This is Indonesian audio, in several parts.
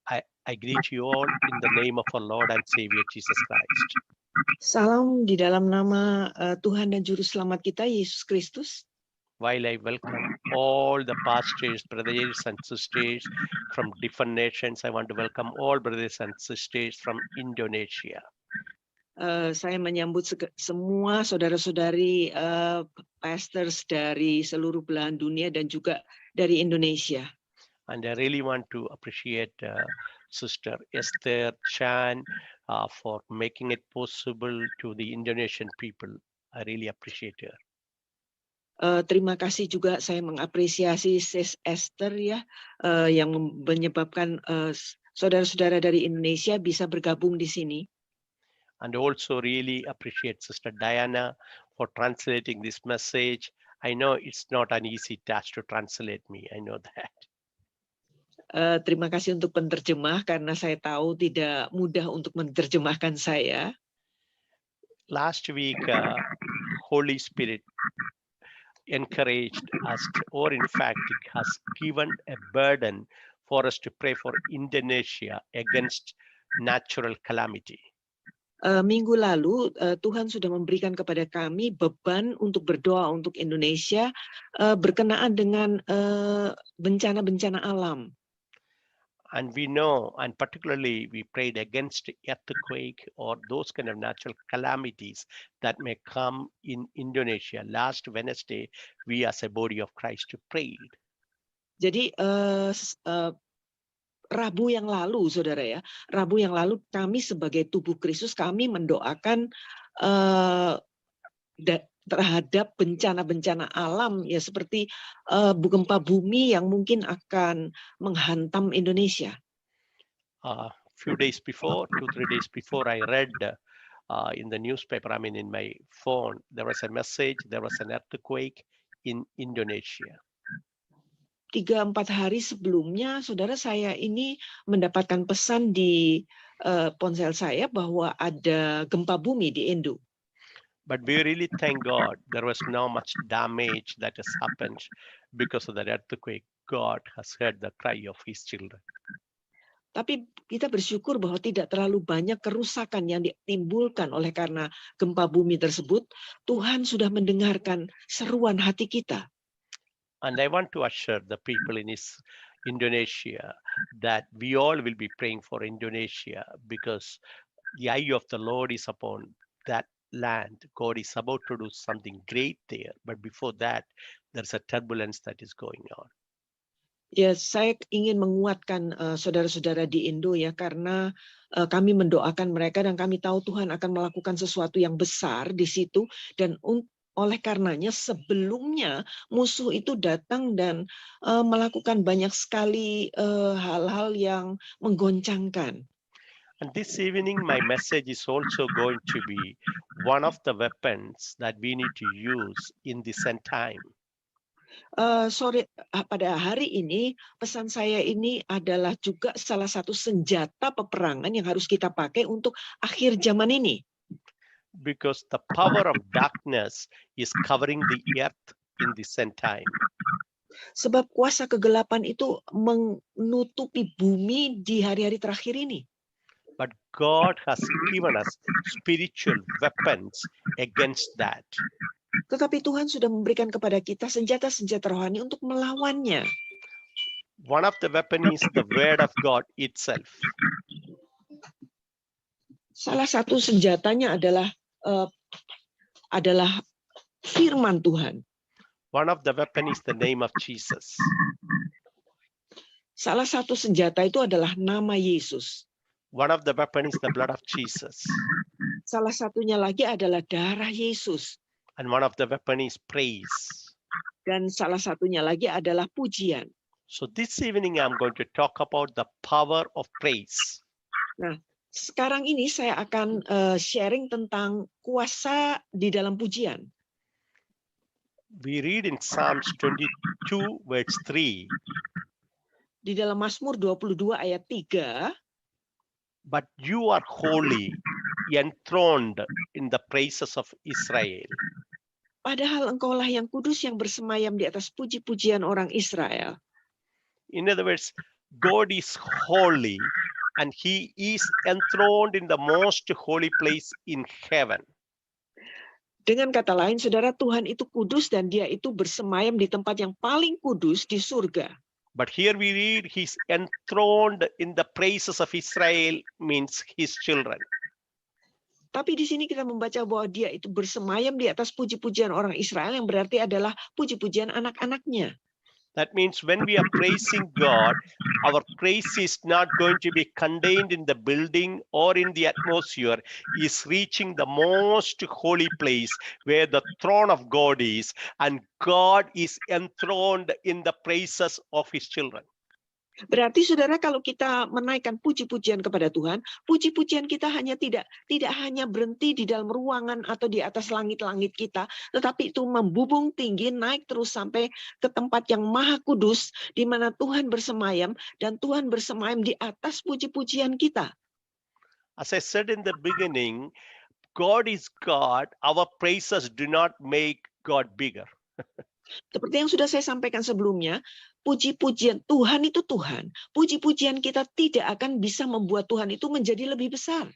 I greet you all in the name of our Lord and Savior Jesus Christ. Salam di dalam nama Tuhan dan Juru Selamat kita, Yesus Kristus. While I welcome all the pastors, brothers and sisters from different nations, I want to welcome all brothers and sisters from Indonesia. Saya menyambut semua saudara-saudari pastors dari seluruh belahan dunia dan juga dari Indonesia. And I really want to appreciate Sister Esther Chan for making it possible to the Indonesian people. I really appreciate her. Terima kasih juga saya mengapresiasi Sis Esther ya yang menyebabkan saudara-saudara dari Indonesia bisa bergabung di sini. And also really appreciate Sister Diana for translating this message. I know it's not an easy task to translate me. I know that. Terima kasih untuk penterjemah karena saya tahu tidak mudah untuk menerjemahkan saya. Last week, Holy Spirit encouraged us, or in fact, it has given a burden for us to pray for Indonesia against natural calamity. Minggu lalu Tuhan sudah memberikan kepada kami beban untuk berdoa untuk Indonesia berkenaan dengan bencana-bencana alam. And we know, and particularly we prayed against earthquake or those kind of natural calamities that may come in Indonesia. Last Wednesday, we as a body of Christ prayed. Jadi Rabu yang lalu, saudara ya, Rabu yang lalu kami sebagai tubuh Kristus kami mendoakan terhadap bencana-bencana alam ya seperti gempa bumi yang mungkin akan menghantam Indonesia. Few days before, 2-3 days before, I read in the newspaper, I mean in my phone, there was a message, there was an earthquake in Indonesia. 3-4 hari sebelumnya, saudara saya ini mendapatkan pesan di ponsel saya bahwa ada gempa bumi di Indo. But we really thank God there was not much damage that has happened because of that earthquake. God has heard the cry of His children. Tapi kita bersyukur bahwa tidak terlalu banyak kerusakan yang ditimbulkan oleh karena gempa bumi tersebut. Tuhan sudah mendengarkan seruan hati kita. And I want to assure the people in Indonesia that we all will be praying for Indonesia because the eye of the Lord is upon that land. God is about to do something great there. But before that, there's a turbulence that is going on. Ya, saya ingin menguatkan saudara-saudara di Indo ya karena kami mendoakan mereka dan kami tahu Tuhan akan melakukan sesuatu yang besar di situ dan oleh karenanya sebelumnya musuh itu datang dan melakukan banyak sekali hal-hal yang menggoncangkan. And this evening, my message is also going to be one of the weapons that we need to use in this end time. Pada hari ini pesan saya ini adalah juga salah satu senjata peperangan yang harus kita pakai untuk akhir zaman ini. Because the power of darkness is covering the earth in this end time. Sebab kuasa kegelapan itu menutupi bumi di hari-hari terakhir ini. But God has given us spiritual weapons against that. Tetapi Tuhan sudah memberikan kepada kita senjata-senjata rohani untuk melawannya. One of the weapons is the word of God itself. Salah satu senjatanya adalah firman Tuhan. One of the weapons is the name of Jesus. Salah satu senjata itu adalah nama Yesus. One of the weapons is the blood of Jesus. Salah satunya lagi adalah darah Yesus. And one of the weapons is praise. Dan salah satunya lagi adalah pujian. So this evening I'm going to talk about the power of praise. Nah, sekarang ini saya akan sharing tentang kuasa di dalam pujian. We read in Psalms 22 verse 3. Di dalam Mazmur 22 ayat 3. But you are holy, enthroned in the praises of Israel. Padahal engkaulah yang kudus yang bersemayam di atas puji-pujian orang Israel. In other words, God is holy and he is enthroned in the most holy place in heaven. Dengan kata lain, saudara, Tuhan itu kudus dan dia itu bersemayam di tempat yang paling kudus di surga. But here we read he's enthroned in the praises of Israel, means his children. Tapi di sini kita membaca bahwa dia itu bersemayam di atas puji-pujian orang Israel yang berarti adalah puji-pujian anak-anaknya. That means when we are praising God, our praise is not going to be contained in the building or in the atmosphere. Is reaching the most holy place where the throne of God is, and God is enthroned in the praises of his children. Berarti saudara, kalau kita menaikkan puji-pujian kepada Tuhan, puji-pujian kita tidak hanya berhenti di dalam ruangan atau di atas langit-langit kita, tetapi itu membubung tinggi, naik terus sampai ke tempat yang maha kudus, di mana Tuhan bersemayam, dan Tuhan bersemayam di atas puji-pujian kita. As I said in the beginning, God is God. Our praises do not make God bigger. Seperti yang sudah saya sampaikan sebelumnya, puji-pujian Tuhan itu Tuhan. Puji-pujian kita tidak akan bisa membuat Tuhan itu menjadi lebih besar.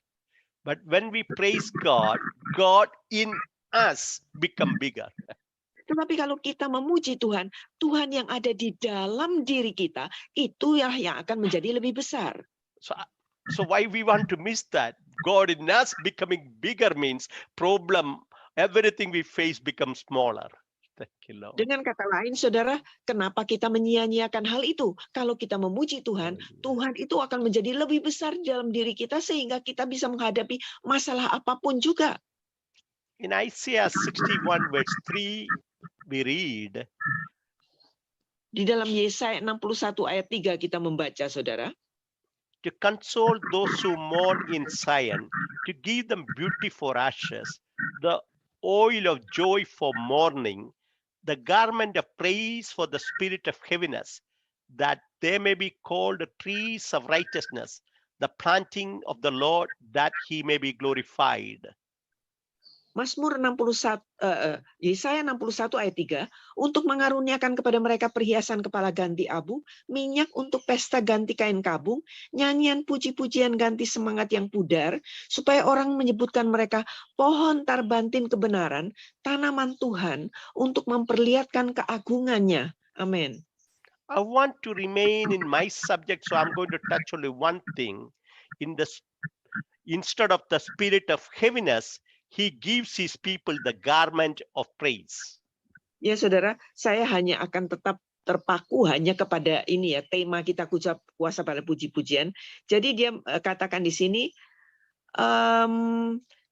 But when we praise God, God in us become bigger. Tetapi kalau kita memuji Tuhan, Tuhan yang ada di dalam diri kita, itu yang akan menjadi lebih besar. So why we want to miss that? God in us becoming bigger means everything we face becomes smaller. Thank you, Lord. Dengan kata lain, saudara, kenapa kita menyia-nyiakan hal itu? Kalau kita memuji Tuhan, Tuhan itu akan menjadi lebih besar di dalam diri kita sehingga kita bisa menghadapi masalah apapun juga. In Isaiah 61 verse 3, we read. Di dalam Yesaya 61 ayat 3 kita membaca, saudara. To console those who mourn in Zion, to give them beauty for ashes, the oil of joy for mourning, the garment of praise for the spirit of heaviness, that they may be called trees of righteousness, the planting of the Lord, that he may be glorified. Mazmur 61, Yesaya 61 ayat 3, untuk mengaruniakan kepada mereka perhiasan kepala ganti abu, minyak untuk pesta ganti kain kabung, nyanyian puji-pujian ganti semangat yang pudar, supaya orang menyebutkan mereka pohon tarbantin kebenaran, tanaman Tuhan, untuk memperlihatkan keagungannya. Amin. I want to remain in my subject, so I'm going to touch only one thing. Instead of the spirit of heaviness, he gives his people the garment of praise. Ya saudara, saya hanya akan tetap terpaku hanya kepada ini ya, tema kita kuasa pada puji-pujian. Jadi dia katakan di sini,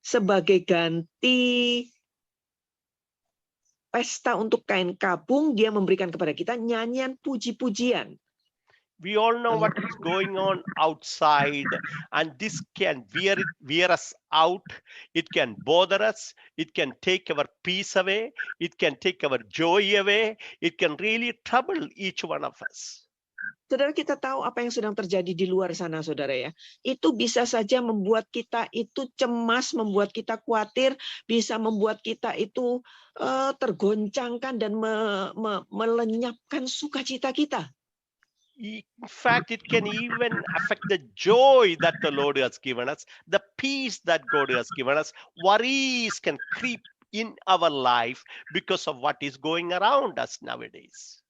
sebagai ganti pesta untuk kain kabung, dia memberikan kepada kita nyanyian puji-pujian. We all know what is going on outside, and this can wear us out. It can bother us. It can take our peace away. It can take our joy away. It can really trouble each one of us. Saudara, kita tahu apa yang sedang terjadi di luar sana, saudara ya. Itu bisa saja membuat kita itu cemas, membuat kita khawatir, bisa membuat kita itu tergoncangkan dan melenyapkan sukacita kita. In fact, it can even affect the joy that the Lord has given us, the peace that God has given us. Worries can creep in our life because of what is going around us nowadays.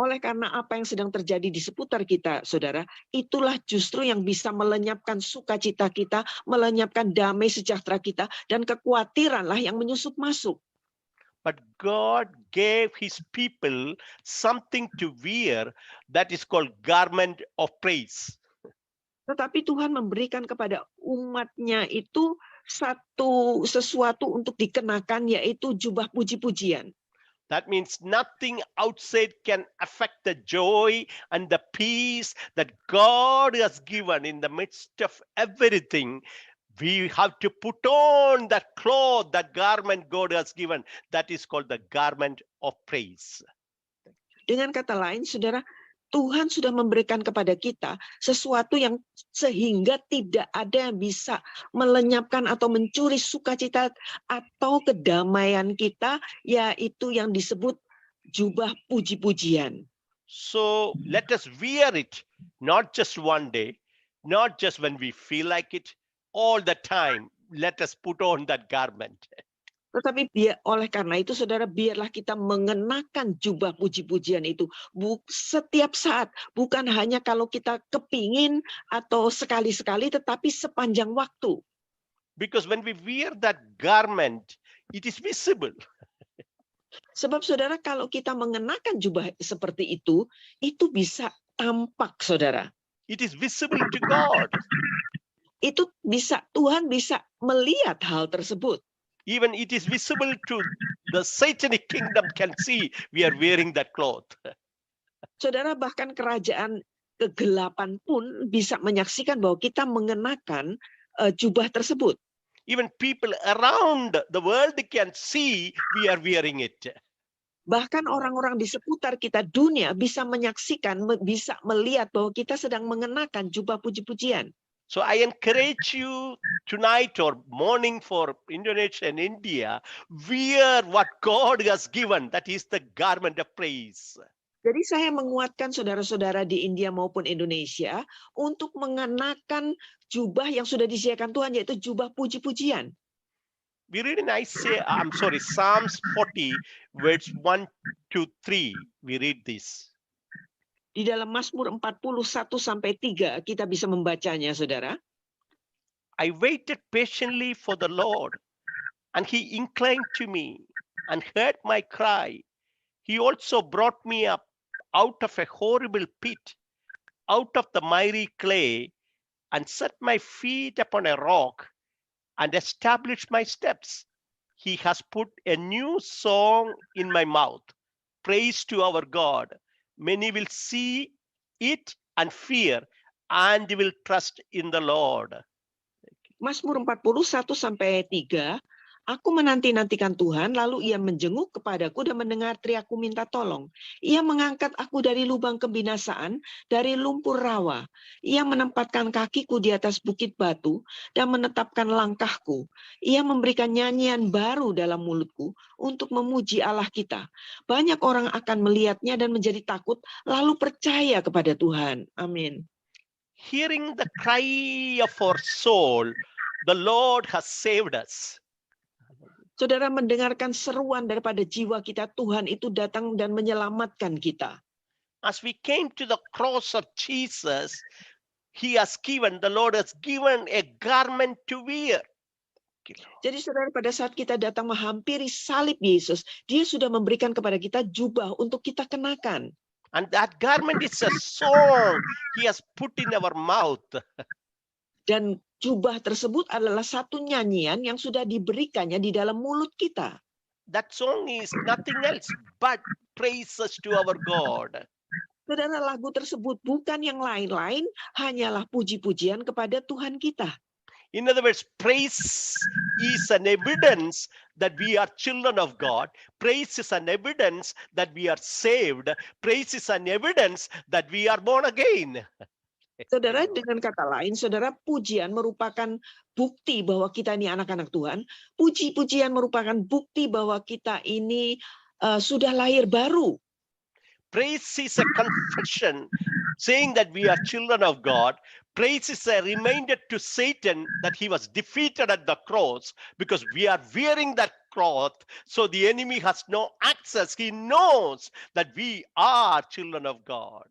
Oleh karena apa yang sedang terjadi di seputar kita, saudara, itulah justru yang bisa melenyapkan sukacita kita, melenyapkan damai sejahtera kita, dan kekhawatiranlah yang menyusup masuk. But God gave his people something to wear that is called garment of praise. Tetapi Tuhan memberikan kepada umatnya itu sesuatu untuk dikenakan, yaitu jubah puji-pujian. That means nothing outside can affect the joy and the peace that God has given in the midst of everything. We have to put on that cloth, that garment God has given. That is called the garment of praise. Dengan kata lain, saudara, Tuhan sudah memberikan kepada kita sesuatu yang sehingga tidak ada yang bisa melenyapkan atau mencuri sukacita atau kedamaian kita, yaitu yang disebut jubah puji-pujian. So let us wear it, not just one day, not just when we feel like it, all the time. Let us put on that garment. Tetapi oleh karena itu, saudara, biarlah kita mengenakan jubah puji-pujian itu setiap saat, bukan hanya kalau kita kepingin atau sekali-sekali, tetapi sepanjang waktu. Because when we wear that garment, it is visible. Sebab saudara, kalau kita mengenakan jubah seperti itu bisa tampak, saudara. It is visible to God. Itu Tuhan bisa melihat hal tersebut. Even it is visible to the satanic kingdom can see we are wearing that cloth. Saudara, bahkan kerajaan kegelapan pun bisa menyaksikan bahwa kita mengenakan jubah tersebut. Even people around the world can see we are wearing it. Bahkan orang-orang di seputar kita dunia bisa menyaksikan, bisa melihat bahwa kita sedang mengenakan jubah puji-pujian. So I encourage you tonight or morning for Indonesia and India, wear what God has given. That is the garment of praise. Jadi saya menguatkan saudara-saudara di India maupun Indonesia untuk mengenakan jubah yang sudah disediakan Tuhan, yaitu jubah puji-pujian. We read in Psalms 40, verse 1 to 3. We read this. Di dalam Mazmur 41-3 kita bisa membacanya, saudara. I waited patiently for the Lord, and he inclined to me and heard my cry. He also brought me up out of a horrible pit, out of the miry clay, and set my feet upon a rock and established my steps. He has put a new song in my mouth, praise to our God. Many will see it and fear, and will trust in the Lord. Mazmur 41-3, aku menanti-nantikan Tuhan, lalu ia menjenguk kepadaku dan mendengar teriakku minta tolong. Ia mengangkat aku dari lubang kebinasaan, dari lumpur rawa. Ia menempatkan kakiku di atas bukit batu dan menetapkan langkahku. Ia memberikan nyanyian baru dalam mulutku untuk memuji Allah kita. Banyak orang akan melihatnya dan menjadi takut, lalu percaya kepada Tuhan. Amin. Hearing the cry of our soul, the Lord has saved us. Saudara, mendengarkan seruan daripada jiwa kita, Tuhan itu datang dan menyelamatkan kita. As we came to the cross of Jesus, the Lord has given a garment to wear. Jadi saudara, pada saat kita datang menghampiri salib Yesus, dia sudah memberikan kepada kita jubah untuk kita kenakan. And that garment is a song he has put in our mouth. Dan jubah tersebut adalah satu nyanyian yang sudah diberikannya di dalam mulut kita. That song is nothing else but praises to our God. Saudara, lagu tersebut bukan yang lain-lain, hanyalah puji-pujian kepada Tuhan kita. In other words, praise is an evidence that we are children of God. Praise is an evidence that we are saved. Praise is an evidence that we are born again. Saudara, dengan kata lain, saudara, pujian merupakan bukti bahwa kita ini anak-anak Tuhan. Puji-pujian merupakan bukti bahwa kita ini sudah lahir baru. Praise is a confession saying that we are children of God. Praise is a reminder to Satan that he was defeated at the cross because we are wearing that cloth. So the enemy has no access. He knows that we are children of God.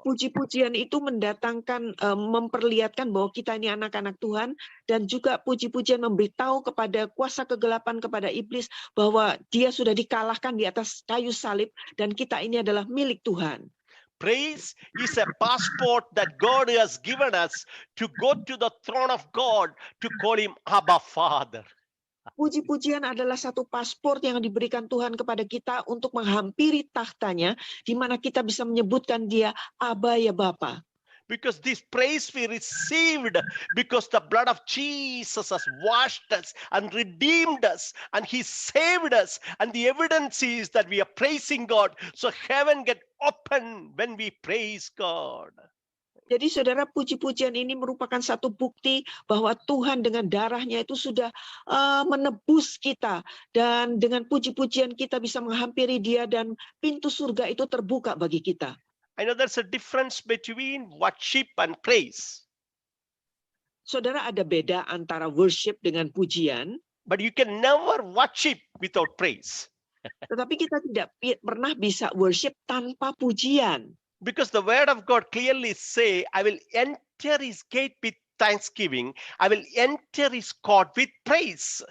Puji-pujian itu mendatangkan, memperlihatkan bahwa kita ini anak-anak Tuhan, dan juga puji-pujian memberitahu kepada kuasa kegelapan, kepada iblis, bahwa dia sudah dikalahkan di atas kayu salib dan kita ini adalah milik Tuhan. Praise is a passport that God has given us to go to the throne of God to call him Abba Father. Puji-pujian adalah satu paspor yang diberikan Tuhan kepada kita untuk menghampiri tahtanya, di mana kita bisa menyebutkan dia Aba, ya Bapa. Because this praise we received because the blood of Jesus has washed us and redeemed us and he saved us, and the evidence is that we are praising God. So heaven get open when we praise God. Jadi saudara, puji-pujian ini merupakan satu bukti bahwa Tuhan dengan darahnya itu sudah menebus kita. Dan dengan puji-pujian kita bisa menghampiri Dia dan pintu surga itu terbuka bagi kita. I know there's a difference between worship and praise. Saudara, ada beda antara worship dengan pujian, But you can never worship without praise. tetapi kita tidak pernah bisa worship tanpa pujian. Because the word of God clearly say, I will enter his gate with thanksgiving. I will enter his court with praise.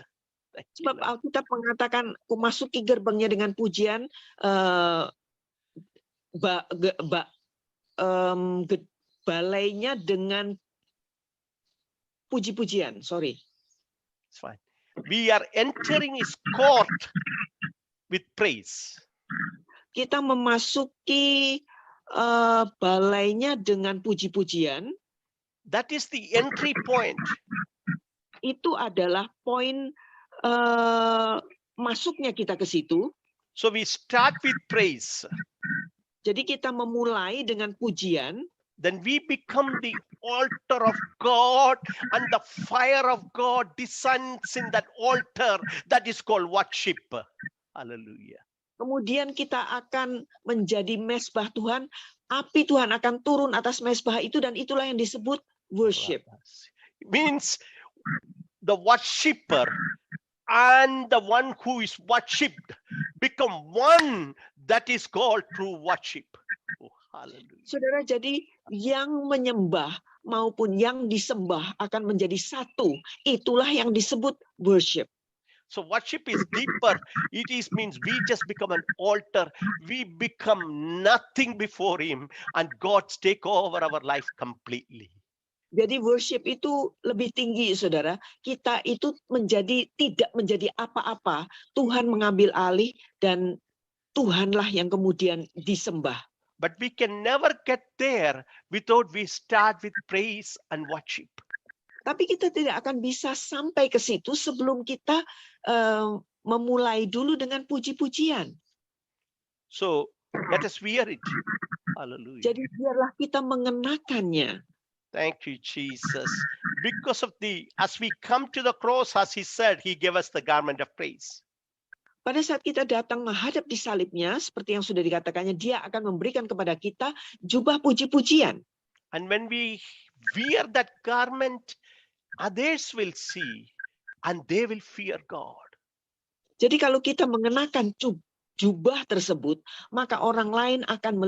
Sebab Alkitab mengatakan, aku masuki gerbangnya dengan pujian, balainya dengan puji-pujian. Sorry. It's fine. We are entering his court with praise. Kita memasuki balainya dengan puji-pujian. That is the entry point. Itu adalah poin masuknya kita ke situ. So we start with praise. Jadi kita memulai dengan pujian. Then we become the altar of God, and the fire of God descends in that altar. That is called worship. Hallelujah. Kemudian kita akan menjadi mezbah Tuhan. Api Tuhan akan turun atas mezbah itu, dan itulah yang disebut worship. It means the worshipper and the one who is worshipped become one. That is called true worship. Oh, hallelujah. Saudara, jadi yang menyembah maupun yang disembah akan menjadi satu. Itulah yang disebut worship. So worship is deeper. It means we just become an altar. We become nothing before him, and God take over our life completely. Jadi worship itu lebih tinggi, saudara. Kita itu tidak menjadi apa-apa. Tuhan mengambil alih dan Tuhanlah yang kemudian disembah. But we can never get there without we start with praise and worship. Tapi kita tidak akan bisa sampai ke situ sebelum kita memulai dulu dengan puji-pujian. So let us wear it. Hallelujah. Jadi biarlah kita mengenakannya. Thank you, Jesus. Because of as we come to the cross, as he said, he gave us the garment of praise. Pada saat kita datang menghadap di salibnya, seperti yang sudah dikatakannya, dia akan memberikan kepada kita jubah puji-pujian. And when we wear that garment, others will see and they will fear God. Jadi kalau kita mengenakan jubah tersebut, maka orang lain akan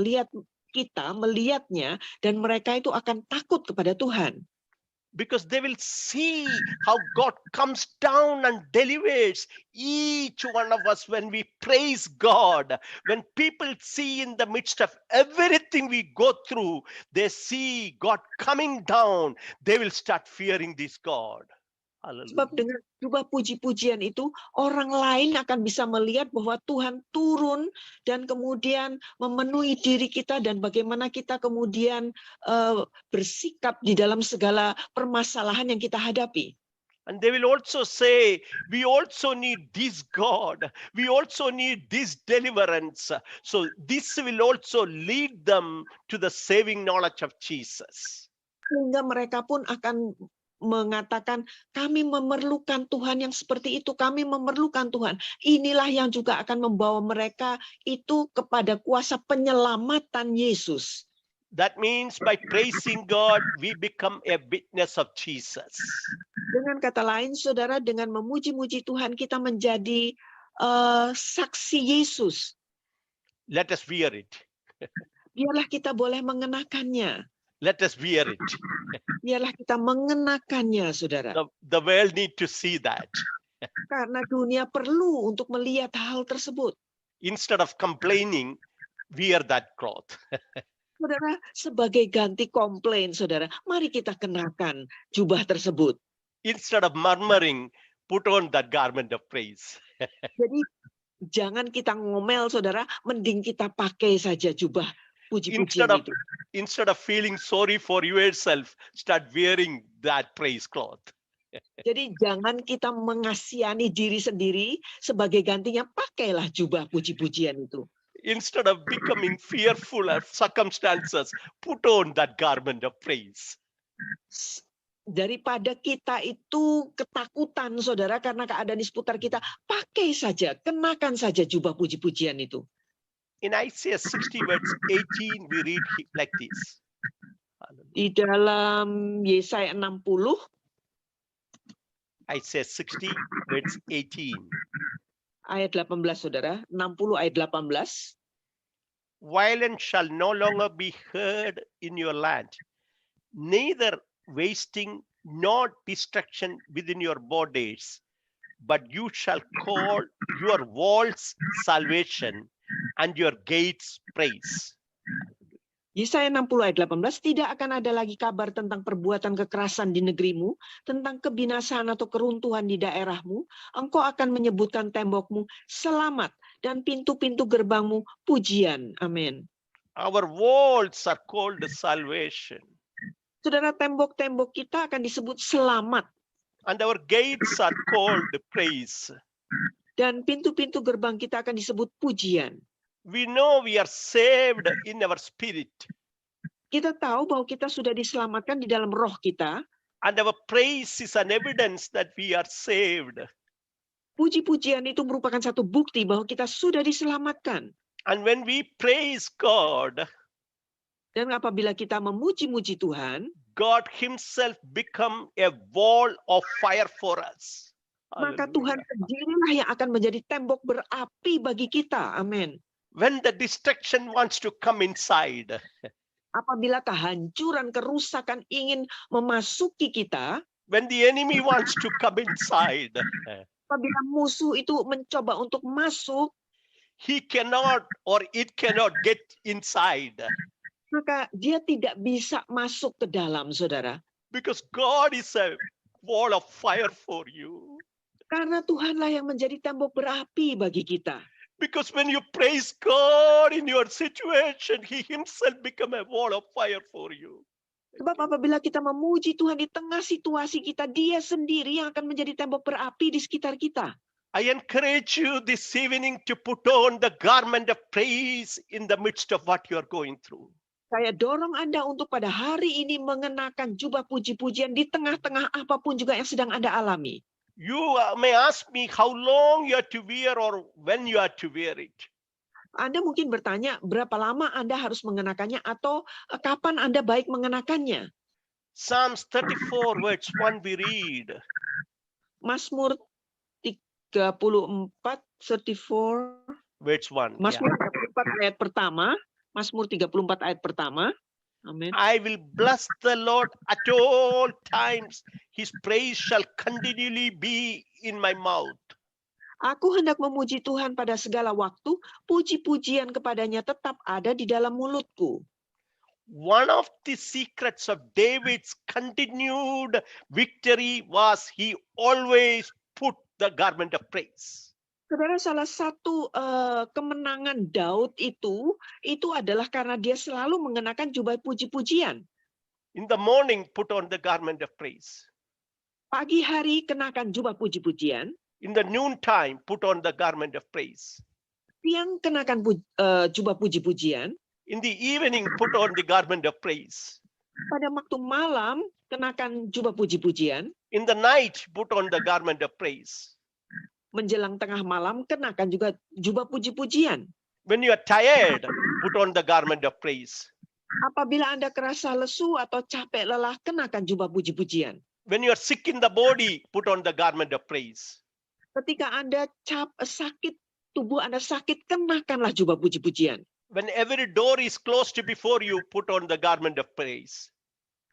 melihatnya, dan mereka itu akan takut kepada Tuhan. Because they will see how God comes down and delivers each one of us when we praise God. When people see in the midst of everything we go through, they see God coming down, they will start fearing this God. Hallelujah. Sebab dengan jubah puji-pujian itu, orang lain akan bisa melihat bahwa Tuhan turun dan kemudian memenuhi diri kita, dan bagaimana kita kemudian bersikap di dalam segala permasalahan yang kita hadapi. And they will also say, we also need this God. We also need this deliverance. So this will also lead them to the saving knowledge of Jesus. Sehingga mereka pun akan mengatakan, kami memerlukan Tuhan yang seperti itu, kami memerlukan Tuhan. Inilah yang juga akan membawa mereka itu kepada kuasa penyelamatan Yesus. That means by praising God, we become a witness of Jesus. Dengan kata lain, saudara, dengan memuji-muji Tuhan, kita menjadi saksi Yesus. Let us wear it. Biarlah kita boleh mengenakannya. Let us wear it. Biarlah kita mengenakannya, saudara. The world need to see that. Karena dunia perlu untuk melihat hal tersebut. Instead of complaining, wear that cloth. Saudara, sebagai ganti komplain, saudara, mari kita kenakan jubah tersebut. Instead of murmuring, put on that garment of praise. Jadi jangan kita ngomel, saudara, mending kita pakai saja jubah puji-pujian itu. Instead of feeling sorry for yourself, start wearing that praise cloth. Jadi jangan kita mengasihani diri sendiri, sebagai gantinya pakailah jubah puji-pujian itu. Instead of becoming fearful of circumstances, put on that garment of praise. Daripada kita itu ketakutan, saudara, karena keadaan di seputar kita, pakai saja, kenakan saja jubah puji-pujian itu. In Isaiah 60 verse 18, we read like this. Di dalam Yesaya 60, Isaiah 60 verse 18. ayat 18, saudara. 60 ayat 18. Violence shall no longer be heard in your land, neither wasting nor destruction within your borders, but you shall call your walls salvation and your gates praise. Yesaya 60 ayat 18, tidak akan ada lagi kabar tentang perbuatan kekerasan di negerimu, tentang kebinasaan atau keruntuhan di daerahmu. Engkau akan menyebutkan tembokmu selamat dan pintu-pintu gerbangmu pujian. Amin. Our walls are called salvation. Saudara, tembok-tembok kita akan disebut selamat. And our gates are called praise. Dan pintu-pintu gerbang kita akan disebut pujian. We know we are saved in our spirit. Kita tahu bahwa kita sudah diselamatkan di dalam roh kita. And our praise is an evidence that we are saved. Puji-pujian itu merupakan satu bukti bahwa kita sudah diselamatkan. And when we praise God, dan apabila kita memuji-muji Tuhan, God himself become a wall of fire for us. Maka Tuhan sendirilah yang akan menjadi tembok berapi bagi kita. Amin. When the destruction wants to come inside, apabila kehancuran, kerusakan ingin memasuki kita, when the enemy wants to come inside, apabila musuh itu mencoba untuk masuk, he cannot or it cannot get inside. Maka dia tidak bisa masuk ke dalam, saudara. Because God is a wall of fire for you. Karena Tuhanlah yang menjadi tembok berapi bagi kita. Because when you praise God in your situation, He Himself become a wall of fire for you. Sebab apabila kita memuji Tuhan di tengah situasi kita, Dia sendiri yang akan menjadi tembok berapi di sekitar kita. I encourage you this evening to put on the garment of praise in the midst of what you are going through. Saya dorong Anda untuk pada hari ini mengenakan jubah puji-pujian di tengah-tengah apapun juga yang sedang Anda alami. You may ask me how long you have to wear or when you have to wear it. Anda mungkin bertanya berapa lama Anda harus mengenakannya atau kapan Anda baik mengenakannya. Psalms 34 verse 1 we read. Mazmur 34 verse 1. Mazmur 34 ayat pertama. Mazmur 34 ayat pertama. Amin. I will bless the Lord at all times. His praise shall continually be in my mouth. Aku hendak memuji Tuhan pada segala waktu. Puji-pujian kepadanya tetap ada di dalam mulutku. One of the secrets of David's continued victory was he always put the garment of praise. Saudara, salah satu kemenangan Daud itu adalah karena dia selalu mengenakan jubah puji-pujian. In the morning, put on the garment of praise. Pagi hari kenakan jubah puji-pujian. In the noontime, put on the garment of praise. Siang kenakan jubah puji-pujian. In the evening, put on the garment of praise. Pada waktu malam kenakan jubah puji-pujian. In the night, put on the garment of praise. Menjelang tengah malam kenakan juga jubah puji-pujian. When you are tired, put on the garment of praise. Apabila Anda kerasa lesu atau capek lelah, kenakan jubah puji-pujian. When you are sick in the body, put on the garment of praise. Ketika Anda sakit, tubuh Anda sakit, kenakanlah jubah puji-pujian. When every door is closed before you, put on the garment of praise.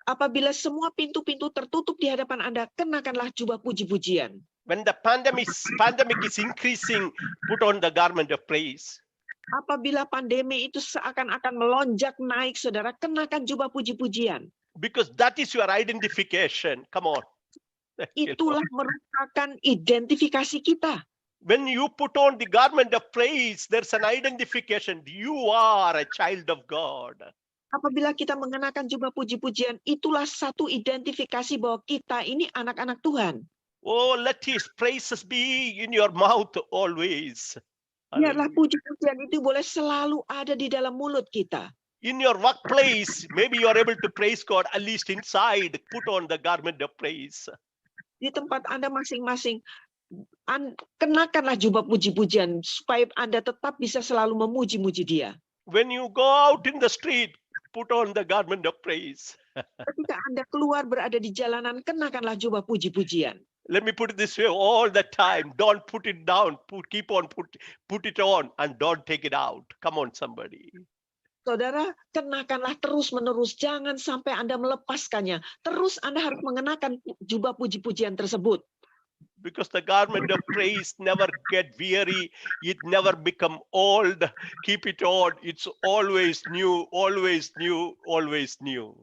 Apabila semua pintu-pintu tertutup di hadapan Anda, kenakanlah jubah puji-pujian. When the pandemic is increasing, put on the garment of praise. Apabila pandemi itu seakan-akan melonjak naik, saudara, kenakan jubah puji-pujian. Because that is your identification. Come on. Itulah merupakan identifikasi kita. When you put on the garment of praise, there's an identification. You are a child of God. Apabila kita mengenakan jubah puji-pujian, itulah satu identifikasi bahwa kita ini anak-anak Tuhan. Oh, let His praises be in your mouth always. Biarlah Hallelujah. puji-pujian itu boleh selalu ada di dalam mulut kita. In your workplace, maybe you are able to praise God, at least inside, put on the garment of praise. Di tempat Anda masing-masing, kenakanlah jubah puji-pujian supaya Anda tetap bisa selalu memuji-muji Dia. When you go out in the street, put on the garment of praise. Ketika Anda keluar berada di jalanan, kenakanlah jubah puji-pujian. Let me put it this way, all the time. Don't put it down. Keep on put it on and don't take it out. Come on, somebody. Saudara, kenakanlah terus-menerus. Jangan sampai Anda melepaskannya. Terus Anda harus mengenakan jubah puji-pujian tersebut. Because the garment of praise never get weary. It never become old. Keep it on. It's always new, always new, always new.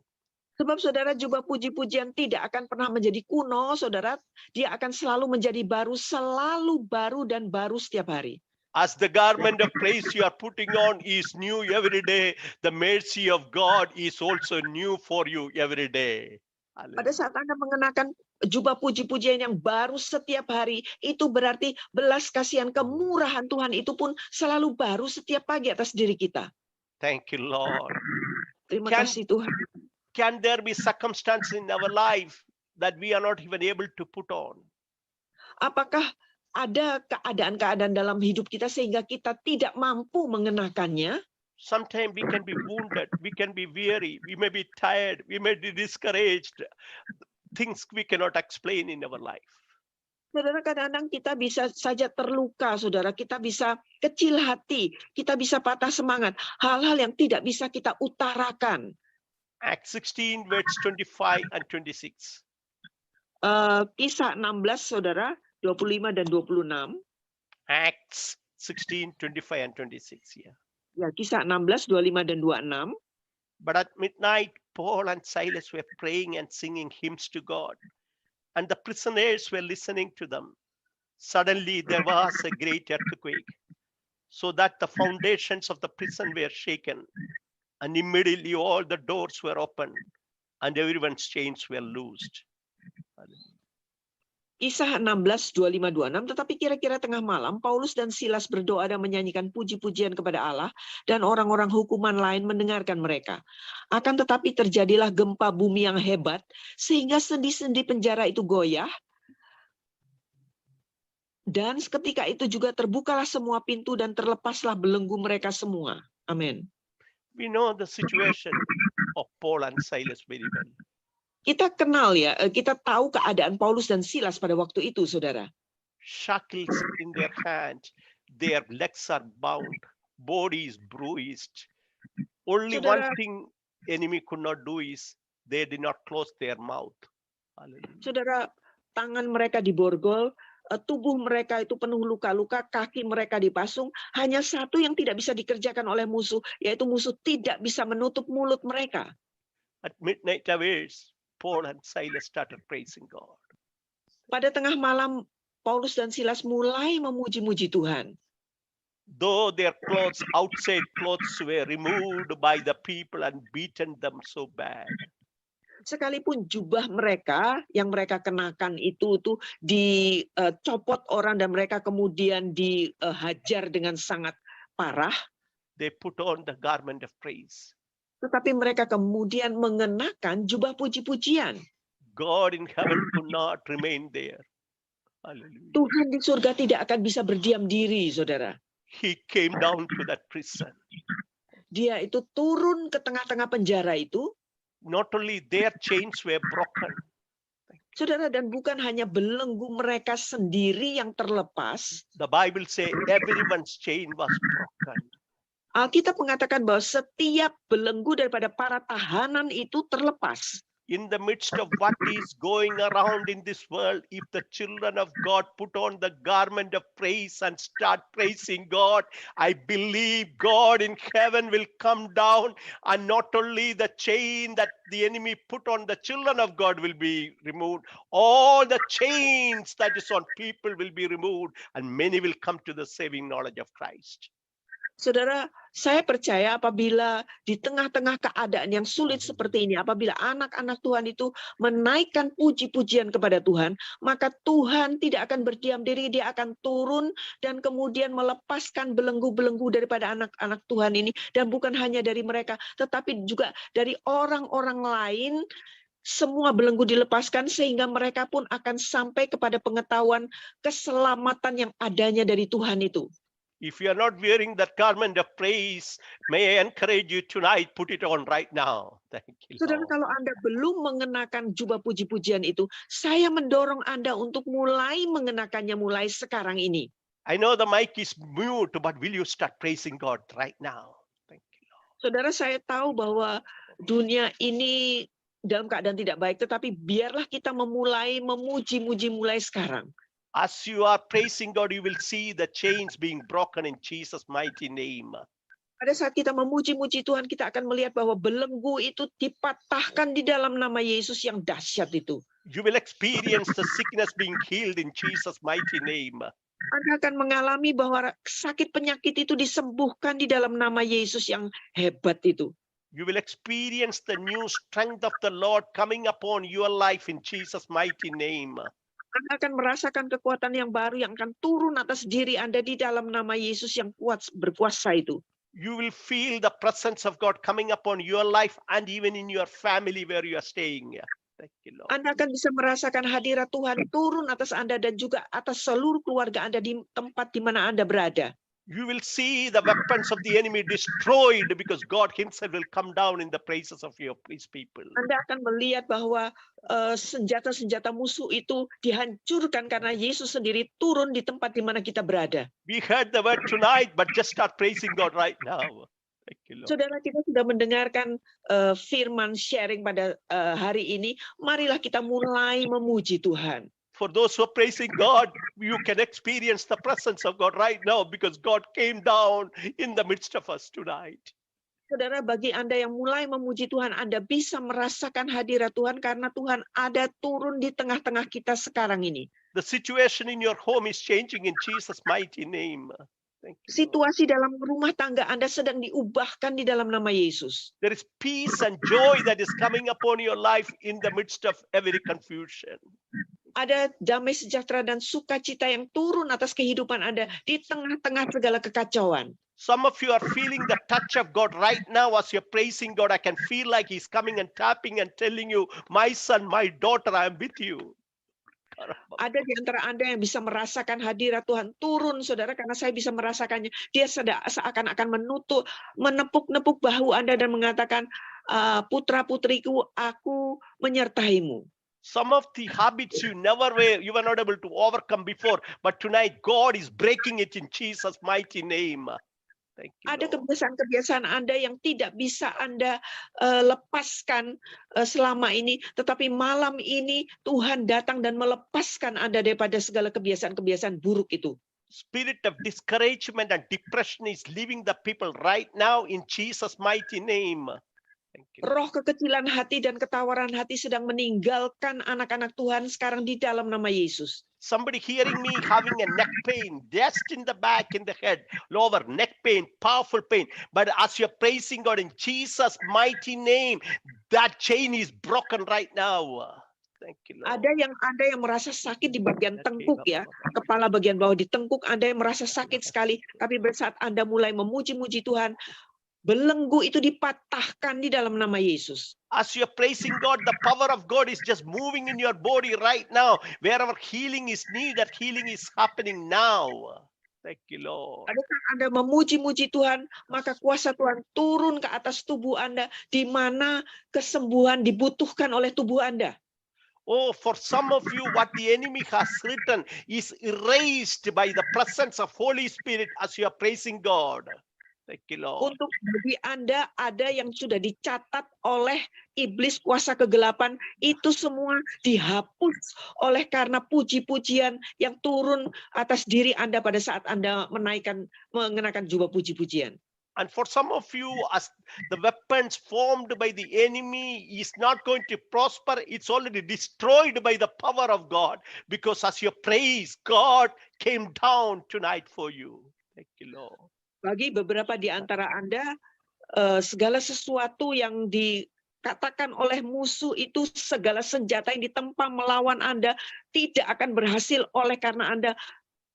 Sebab saudara, jubah puji-pujian tidak akan pernah menjadi kuno, saudara. Dia akan selalu menjadi baru, selalu baru dan baru setiap hari. As the garment of praise you are putting on is new every day, the mercy of God is also new for you every day. Pada saat Anda mengenakan jubah puji-pujian yang baru setiap hari, itu berarti belas kasihan, kemurahan Tuhan itu pun selalu baru setiap pagi atas diri kita. Thank you, Lord. Terima kasih Tuhan. Can there be circumstances in our life that we are not even able to put on? Apakah ada keadaan-keadaan dalam hidup kita sehingga kita tidak mampu mengenakannya? Sometimes we can be wounded, we can be weary, we may be tired, we may be discouraged. Things we cannot explain in our life. Saudara, kadang-kadang kita bisa saja terluka, saudara. Kita bisa kecil hati, kita bisa patah semangat. Hal-hal yang tidak bisa kita utarakan. Acts 16, verse 25 and 26. Kisah 16, saudara, 25 dan 26. Acts 16, 25 and 26. Yeah. Ya, Kisah 16, 25 dan 26. But at midnight, Paul and Silas were praying and singing hymns to God, and the prisoners were listening to them. Suddenly there was a great earthquake, so that the foundations of the prison were shaken, and immediately all the doors were opened, and everyone's chains were loosed. Kisah 16, 25, 26, tetapi kira-kira tengah malam, Paulus dan Silas berdoa dan menyanyikan puji-pujian kepada Allah, dan orang-orang hukuman lain mendengarkan mereka. Akan tetapi terjadilah gempa bumi yang hebat, sehingga sendi-sendi penjara itu goyah, dan seketika itu juga terbukalah semua pintu dan terlepaslah belenggu mereka semua. Amin. We know the situation of Paul and Silas very well. Kita kenal ya, kita tahu keadaan Paulus dan Silas pada waktu itu, saudara. Shackles in their hands, their legs are bound, body is bruised. Only Saudara, one thing enemy could not do is they did not close their mouth. Hallelujah. Saudara, tangan mereka diborgol, tubuh mereka itu penuh luka-luka, kaki mereka dipasung. Hanya satu yang tidak bisa dikerjakan oleh musuh, yaitu musuh tidak bisa menutup mulut mereka. At midnight hours, Paul and Silas started praising God. Pada tengah malam, Paulus dan Silas mulai memuji-muji Tuhan. Though their clothes, outside clothes were removed by the people and beaten them so bad. Sekalipun jubah mereka yang mereka kenakan itu tuh dicopot orang dan mereka kemudian dihajar dengan sangat parah. They put on the garment of praise. Tetapi mereka kemudian mengenakan jubah puji-pujian. God in heaven could not remain there. Hallelujah. Tuhan di surga tidak akan bisa berdiam diri, saudara. He came down to that prison. Dia itu turun ke tengah-tengah penjara itu. Not only their chains were broken. Saudara, dan bukan hanya belenggu mereka sendiri yang terlepas. The Bible says everyone's chain was broken. Alkitab mengatakan bahwa setiap belenggu daripada para tahanan itu terlepas. In the midst of what is going around in this world, if the children of God put on the garment of praise and start praising God, I believe God in heaven will come down, and not only the chain that the enemy put on the children of God will be removed, all the chains that is on people will be removed, and many will come to the saving knowledge of Christ. Saudara, saya percaya apabila di tengah-tengah keadaan yang sulit seperti ini, apabila anak-anak Tuhan itu menaikkan puji-pujian kepada Tuhan, maka Tuhan tidak akan berdiam diri, dia akan turun dan kemudian melepaskan belenggu-belenggu daripada anak-anak Tuhan ini. Dan bukan hanya dari mereka, tetapi juga dari orang-orang lain, semua belenggu dilepaskan sehingga mereka pun akan sampai kepada pengetahuan keselamatan yang adanya dari Tuhan itu. If you are not wearing that garment of praise, may I encourage you tonight, put it on right now. Thank you, Saudara, Lord. kalau Anda belum mengenakan jubah puji-pujian itu, saya mendorong Anda untuk mulai mengenakannya mulai sekarang ini. I know the mic is mute, but will you start praising God right now? Thank you, Lord. Saudara, saya tahu bahwa dunia ini dalam keadaan tidak baik, tetapi biarlah kita memulai memuji-muji mulai sekarang. As you are praising God, you will see the chains being broken in Jesus' mighty name. Pada saat kita memuji-muji Tuhan, kita akan melihat bahwa belenggu itu dipatahkan di dalam nama Yesus yang dahsyat itu. You will experience the sickness being healed in Jesus' mighty name. Anda akan mengalami bahwa sakit penyakit itu disembuhkan di dalam nama Yesus yang hebat itu. You will experience the new strength of the Lord coming upon your life in Jesus' mighty name. Anda akan merasakan kekuatan yang baru yang akan turun atas diri Anda di dalam nama Yesus yang kuat berkuasa itu. You will feel the presence of God coming upon your life and even in your family where you are staying. Thank you, Lord. Anda akan bisa merasakan hadirat Tuhan turun atas Anda dan juga atas seluruh keluarga Anda di tempat di mana Anda berada. You will see the weapons of the enemy destroyed because God himself will come down in the praises of his people. Anda akan melihat bahwa senjata-senjata musuh itu dihancurkan karena Yesus sendiri turun di tempat di mana kita berada. We heard the word tonight, but just start praising God right now. Thank you, Lord. Saudara, kita sudah mendengarkan firman sharing pada hari ini. Marilah kita mulai memuji Tuhan. For those who are praising God, you can experience the presence of God right now because God came down in the midst of us tonight. Saudara, bagi Anda yang mulai memuji Tuhan, Anda bisa merasakan hadirat Tuhan karena Tuhan ada turun di tengah-tengah kita sekarang ini. The situation in your home is changing in Jesus' mighty name. Thank you, Lord. Situasi dalam rumah tangga Anda sedang diubahkan di dalam nama Yesus. There is peace and joy that is coming upon your life in the midst of every confusion. Ada damai sejahtera dan sukacita yang turun atas kehidupan Anda di tengah-tengah segala kekacauan. Some of you are feeling the touch of God right now as you're praising God. I can feel like He's coming and tapping and telling you, my son, my daughter, I am with you. Ada di antara Anda yang bisa merasakan hadirat Tuhan turun, saudara, karena saya bisa merasakannya. Dia seakan-akan menepuk-nepuk bahu Anda dan mengatakan, putra-putriku, aku menyertaimu. Some of the habits you were not able to overcome before, but tonight God is breaking it in Jesus' mighty name. Thank you, Ada Lord. kebiasaan-kebiasaan Anda yang tidak bisa Anda lepaskan selama ini, tetapi malam ini Tuhan datang dan melepaskan Anda daripada segala kebiasaan-kebiasaan buruk itu. Spirit of discouragement and depression is leaving the people right now in Jesus' mighty name. Thank you. Roh kekecilan hati dan ketawaran hati sedang meninggalkan anak-anak Tuhan sekarang di dalam nama Yesus. Somebody hearing me having a neck pain, just in the back, in the head, lower neck pain, powerful pain. But as you're praising God in Jesus' mighty name, that chain is broken right now. Thank you, Lord. Ada yang merasa sakit di bagian tengkuk ya, kepala bagian bawah di tengkuk, Anda yang merasa sakit sekali. Tapi saat Anda mulai memuji-muji Tuhan, belenggu itu dipatahkan di dalam nama Yesus. As you're praising God, the power of God is just moving in your body right now. Wherever healing is needed, healing is happening now. Thank you, Lord. Pada saat Anda memuji-muji Tuhan, maka kuasa Tuhan turun ke atas tubuh Anda, di mana kesembuhan dibutuhkan oleh tubuh Anda. Oh, for some of you, what the enemy has written is erased by the presence of Holy Spirit as you are praising God. Thank you, Lord. Untuk bagi Anda, ada yang sudah dicatat oleh iblis kuasa kegelapan, itu semua dihapus oleh karena puji-pujian yang turun atas diri Anda pada saat Anda mengenakan jubah puji-pujian. And for some of you, as the weapons formed by the enemy is not going to prosper, it's already destroyed by the power of God. Because as you praise, God came down tonight for you. Thank you, Lord. Bagi beberapa di antara Anda, segala sesuatu yang dikatakan oleh musuh itu, segala senjata yang ditempa melawan Anda tidak akan berhasil oleh karena Anda.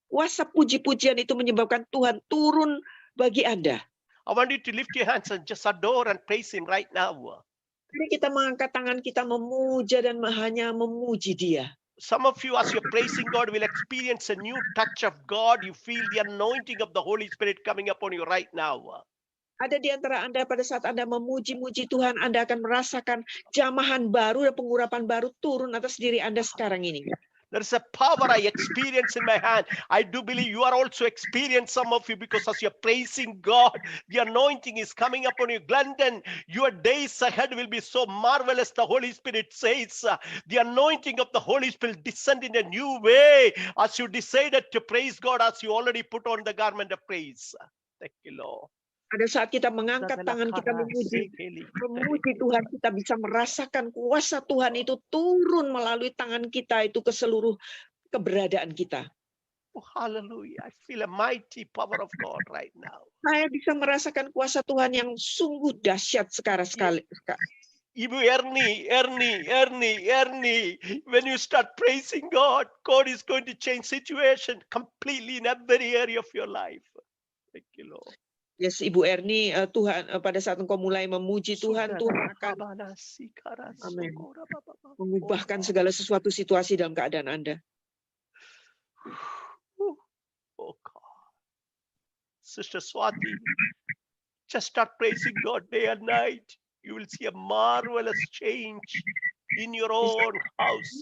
Kuasa puji-pujian itu menyebabkan Tuhan turun bagi Anda. I want you to lift your hands and just adore and praise Him right now. Mari kita mengangkat tangan kita memuja dan hanya memuji Dia. Some of you, as you're praising God, will experience a new touch of God. You feel the anointing of the Holy Spirit coming upon you right now. Ada di antara Anda pada saat Anda memuji-muji Tuhan, Anda akan merasakan jamahan baru dan pengurapan baru turun atas diri Anda sekarang ini. There is a power I experience in my hand. I do believe you are also experiencing, some of you, because as you're praising God, the anointing is coming upon you. Glendon, your days ahead will be so marvelous. The Holy Spirit says the anointing of the Holy Spirit descend in a new way as you decided to praise God, as you already put on the garment of praise. Thank you, Lord. Pada saat kita mengangkat tangan kita memuji Tuhan, kita bisa merasakan kuasa Tuhan itu turun melalui tangan kita itu ke seluruh keberadaan kita. Oh, hallelujah. I feel a mighty power of God right now. Saya bisa merasakan kuasa Tuhan yang sungguh dahsyat sekarang sekali. Ibu Ernie, when you start praising God, God is going to change situation completely in every area of your life. Thank you, Lord. Yes, Ibu Ernie, Tuhan pada saat engkau mulai memuji Tuhan, Tuhan akan Amin. Mengubahkan segala sesuatu situasi dalam keadaan Anda. Oh God. Sister Swati, just start praising God day and night. You will see a marvelous change in your own house,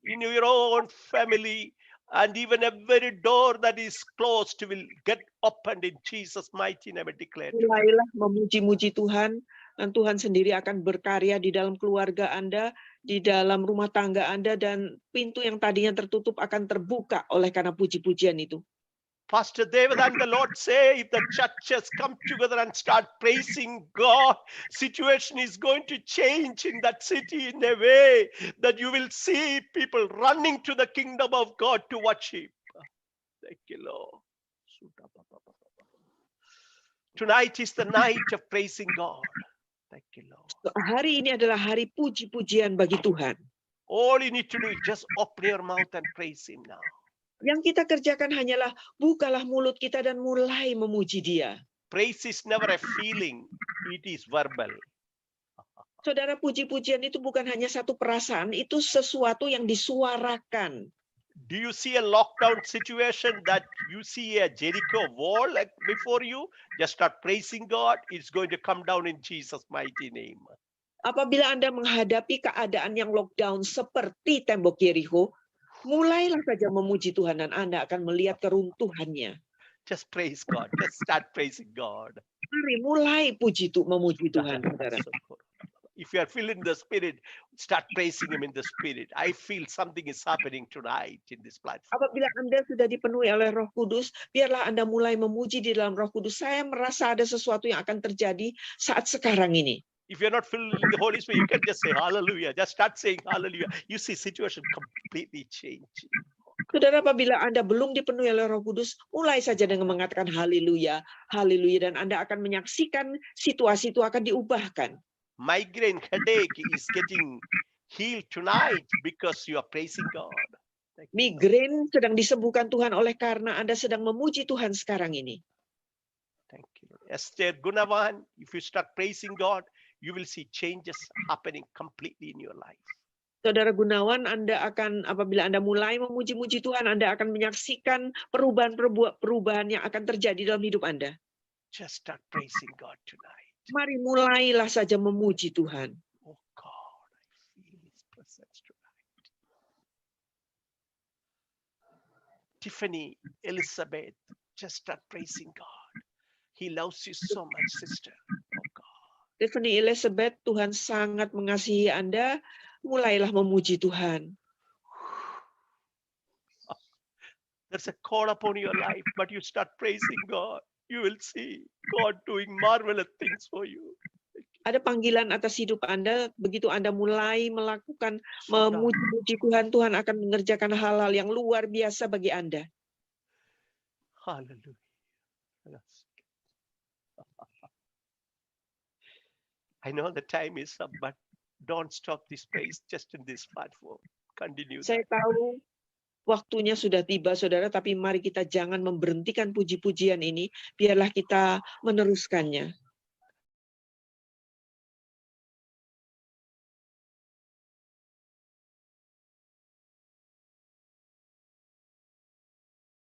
in your own family, and even every door that is closed will get opened in Jesus' mighty name. I declare. Mulailah memuji-muji Tuhan, dan Tuhan sendiri akan berkarya di dalam keluarga Anda, di dalam rumah tangga Anda, dan pintu yang tadinya tertutup akan terbuka oleh karena puji-pujian itu. Pastor David and the Lord say, if the churches come together and start praising God, situation is going to change in that city in a way that you will see people running to the kingdom of God to worship. Thank you, Lord. Tonight is the night of praising God. Thank you, Lord. Hari ini adalah hari puji-pujian bagi Tuhan. All you need to do is just open your mouth and praise Him now. Yang kita kerjakan hanyalah bukalah mulut kita dan mulai memuji Dia. Praise is never a feeling, it is verbal. Saudara, puji-pujian itu bukan hanya satu perasaan, itu sesuatu yang disuarakan. Do you see a lockdown situation that you see a Jericho wall like before you? Just start praising God. It's going to come down in Jesus' mighty name. Apabila Anda menghadapi keadaan yang lockdown seperti tembok Jericho, mulailah saja memuji Tuhan dan Anda akan melihat keruntuhannya. Just praise God. Just start praising God. Mari mulai memuji Tuhan, saudara. If you are feeling the Spirit, start praising Him in the Spirit. I feel something is happening tonight in this platform. Apabila Anda sudah dipenuhi oleh Roh Kudus, biarlah Anda mulai memuji di dalam Roh Kudus. Saya merasa ada sesuatu yang akan terjadi saat sekarang ini. If you're not filled with the Holy Spirit, you can just say hallelujah. Just start saying hallelujah. You see situation completely changing. Saudara, apabila Anda belum dipenuhi oleh Roh Kudus, mulai saja dengan mengatakan haleluya, haleluya, dan Anda akan menyaksikan situasi itu akan diubahkan. Migraine headache is getting healed tonight because you are praising God. Migrain sedang disembuhkan Tuhan oleh karena Anda sedang memuji Tuhan sekarang ini. Thank you. Esther Gunawan, if you start praising God, you will see changes happening completely in your life. Saudara Gunawan, apabila Anda mulai memuji-muji Tuhan, Anda akan menyaksikan perubahan yang akan terjadi dalam hidup Anda. Just start praising God tonight. Mari mulailah saja memuji Tuhan. Oh God, I feel His presence tonight. Tiffany, Elizabeth, just start praising God. He loves you so much, sister. Oh God. Tiffany, Elizabeth, Tuhan sangat mengasihi Anda. Mulailah memuji Tuhan. There's a call upon your life, but you start praising God. You will see God doing marvelous things for you. Ada panggilan atas hidup Anda, begitu Anda mulai melakukan memuji Tuhan, Tuhan akan mengerjakan hal-hal yang luar biasa bagi Anda. Hallelujah. I know the time is up, but don't stop this praise just in this platform. Continue Saya that. tahu waktunya sudah tiba, saudara, tapi mari kita jangan memberhentikan puji-pujian ini, biarlah kita meneruskannya.